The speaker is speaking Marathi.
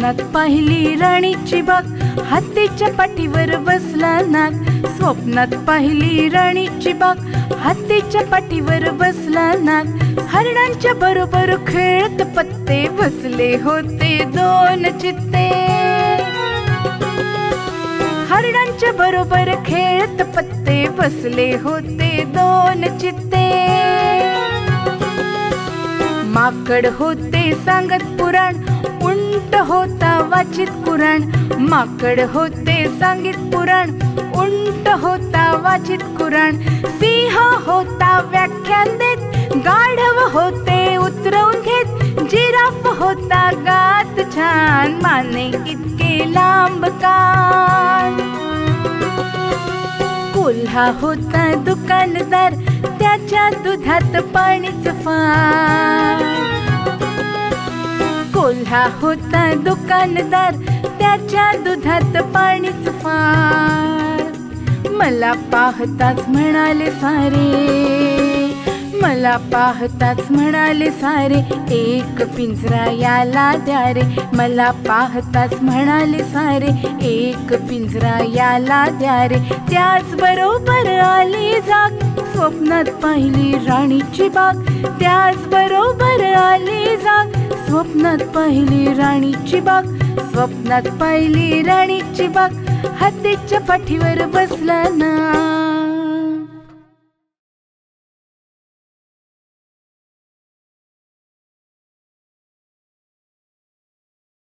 स्वप्नात पाहिली राणीची बाग, हत्तीच्या पाठीवर बसला नाग. स्वप्नात पाहिली राणीची बाग, हत्तीच्या पाठीवर बसला नाग. हरणांच्या बरोबर खेळत पत्ते, बसले होते दोन चित्ते. हरणांच्या बरोबर खेळत पत्ते, बसले होते दोन चित्ते. माकड होते सांगत पुराण, उंट होता वाचित कुराण. माकड होते सांगित पुराण, उंट होता वाचित कुराण. सिंह होता व्याख्यान देत, गाढव होते उतरवून घेत. जिराफ होता गात छान, माने इतके लांब कान. कोल्हा होता दुकानदार, त्याच्या दुधात पाणीच फार. कोल्हा होता दुकानदार, त्याच्या दुधात पाणीच फार. मला पाहताच म्हणाले सारे, मला पाहताच म्हणाले सारे, एक पिंजरा याला द्या रे. मला पाहताच म्हणाले सारे, एक पिंजरा याला द्या रे. त्याच बरोबर आली जाग, स्वप्नात पाहिली राणीची बाग. त्याच बरोबर आली जाग, स्वप्नात पाहिली राणीची बाग. स्वप्नात पाहिली राणीची बाग, हत्तीच्या पाठीवर बसला नाग.